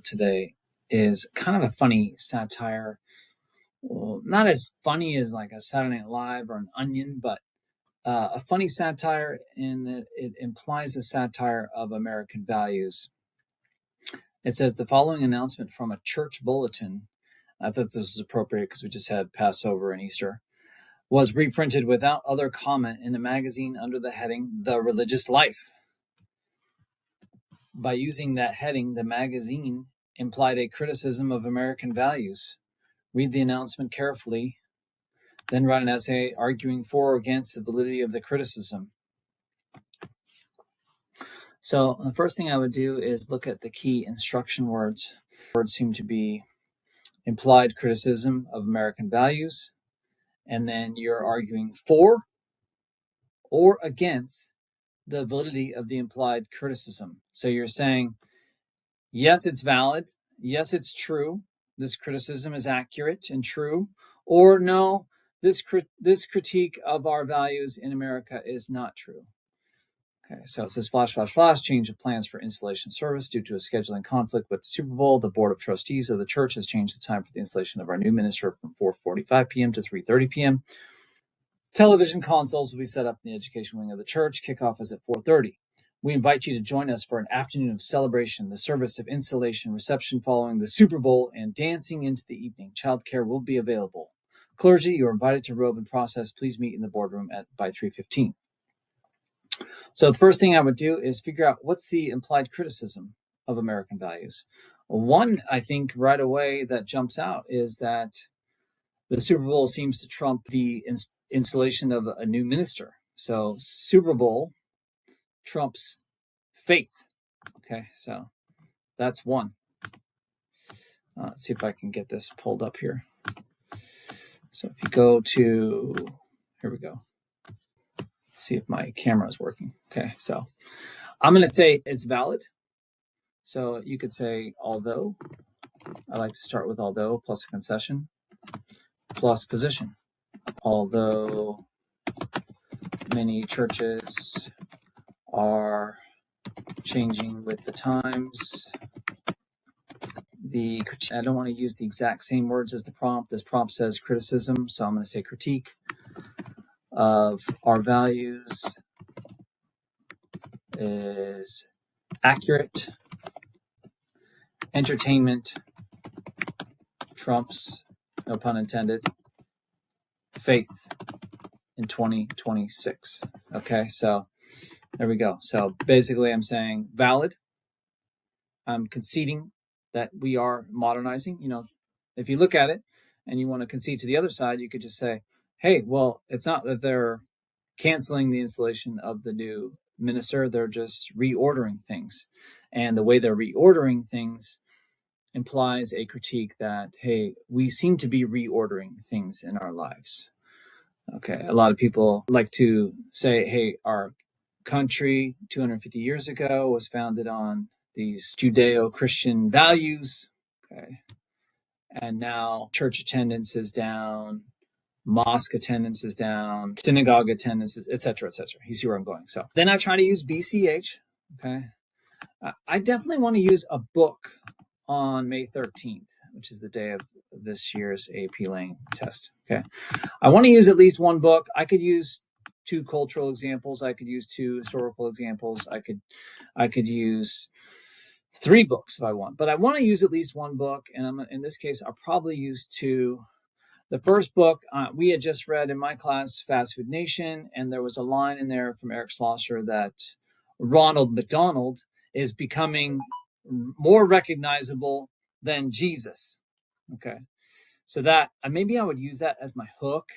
today is kind of a funny satire. Well, not as funny as like a Saturday Night Live or an Onion, but a funny satire in that it implies a satire of American values. It says the following announcement from a church bulletin. I thought this was appropriate because we just had Passover and Easter. Was reprinted without other comment in a magazine under the heading The Religious Life. By using that heading, the magazine implied a criticism of American values. Read the announcement carefully, then write an essay arguing for or against the validity of the criticism. So the first thing I would do is look at the key instruction words. Words seem to be implied criticism of American values, and then you're arguing for or against the validity of the implied criticism. So you're saying, yes, it's valid. Yes, it's true. This criticism is accurate and true. Or no, this critique of our values in America is not true. Okay, so it says flash, flash, flash, change of plans for installation service due to a scheduling conflict with the Super Bowl. The Board of Trustees of the church has changed the time for the installation of our new minister from 4:45 p.m. to 3:30 p.m. Television consoles will be set up in the education wing of the church. Kickoff is at 4:30. We invite you to join us for an afternoon of celebration, the service of installation, reception following the Super Bowl, and dancing into the evening. Childcare will be available. Clergy, you are invited to robe and process. Please meet in the boardroom by 3:15. So the first thing I would do is figure out what's the implied criticism of American values. One, I think, right away that jumps out is that the Super Bowl seems to trump the installation of a new minister. So Super Bowl trumps faith. Okay, so that's one. Let's see if I can get this pulled up here. So if you go to, here we go. See if my camera is working. Okay, so I'm going to say it's valid. So you could say although. I like to start with although plus a concession plus position. Although many churches are changing with the times, I don't want to use the exact same words as the prompt. This prompt says criticism, so I'm going to say critique of our values is accurate. Entertainment trumps, no pun intended, faith in 2026. Okay, so there we go. So basically I'm saying valid. I'm conceding that we are modernizing. You know, if you look at it and you want to concede to the other side, you could just say, hey, well, it's not that they're canceling the installation of the new minister. They're just reordering things. And the way they're reordering things implies a critique that, hey, we seem to be reordering things in our lives. Okay, a lot of people like to say, hey, our country 250 years ago was founded on these Judeo-Christian values. Okay, and now church attendance is down, mosque attendance is down, synagogue attendance, etc., etc. You see where I'm going. So then I try to use BCH. Okay, I definitely want to use a book on May 13th, which is the day of this year's AP Lang test. Okay, I want to use at least one book. I could use two cultural examples. I could use two historical examples. I could use three books if I want, but I want to use at least one book. And in this case, I'll probably use two. The first book we had just read in my class, Fast Food Nation, and there was a line in there from Eric Schlosser that Ronald McDonald is becoming more recognizable than Jesus. Okay, so that maybe I would use that as my hook.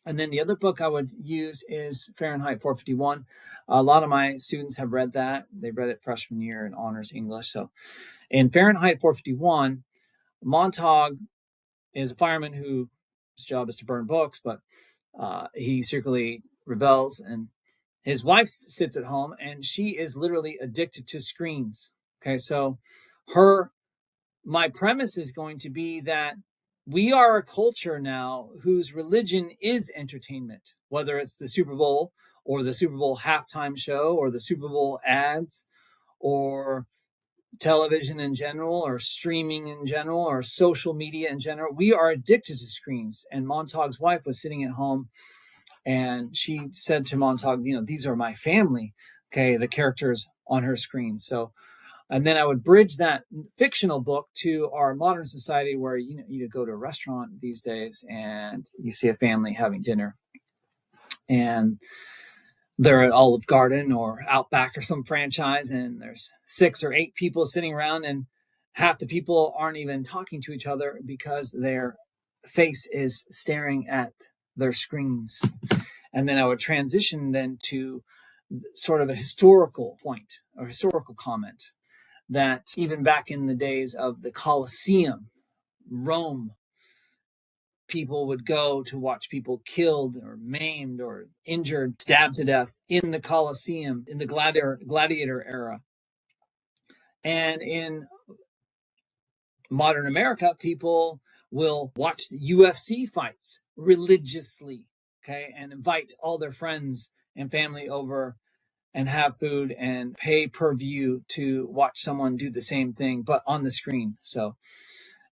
And then the other book I would use is Fahrenheit 451. A lot of my students have read that. They read it freshman year in honors English. So in Fahrenheit 451, Montauk is a fireman whose job is to burn books, but he secretly rebels, and his wife sits at home and she is literally addicted to screens. Okay, so my premise is going to be that we are a culture now whose religion is entertainment, whether it's the Super Bowl or the Super Bowl halftime show or the Super Bowl ads or television in general, or streaming in general, or social media in general. We are addicted to screens. And Montag's wife was sitting at home, and she said to Montag, these are my family. Okay, the characters on her screen. So, and then I would bridge that fictional book to our modern society, where you go to a restaurant these days and you see a family having dinner, and they're at Olive Garden or Outback or some franchise, and there's 6 or 8 people sitting around, and half the people aren't even talking to each other because their face is staring at their screens. And then I would transition then to sort of a historical point or historical comment, that even back in the days of the Colosseum, Rome, people would go to watch people killed or maimed or injured, stabbed to death in the Colosseum in the gladiator era. And in modern America, people will watch the UFC fights religiously, okay, and invite all their friends and family over and have food and pay per view to watch someone do the same thing, but on the screen. So,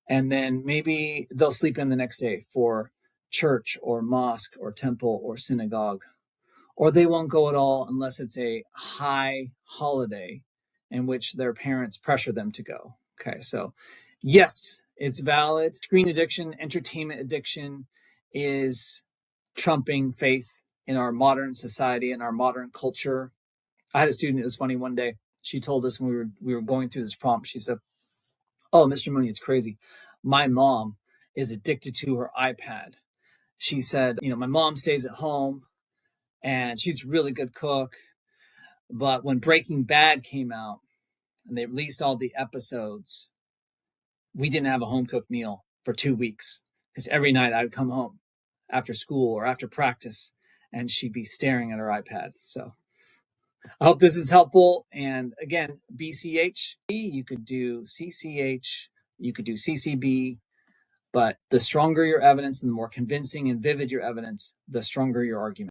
and then maybe they'll sleep in the next day for church or mosque or temple or synagogue, or they won't go at all unless it's a high holiday in which their parents pressure them to go. Okay, so yes, it's valid. Screen addiction, entertainment addiction is trumping faith in our modern society and our modern culture. I had a student, it was funny, one day, she told us when we were going through this prompt, she said, "Oh, Mr. Mooney, it's crazy. My mom is addicted to her iPad." She said, my mom stays at home and she's a really good cook. But when Breaking Bad came out and they released all the episodes, we didn't have a home cooked meal for 2 weeks, because every night I'd come home after school or after practice and she'd be staring at her iPad. So I hope this is helpful. And again, BCH, you could do CCH, you could do CCB, but the stronger your evidence and the more convincing and vivid your evidence, the stronger your argument.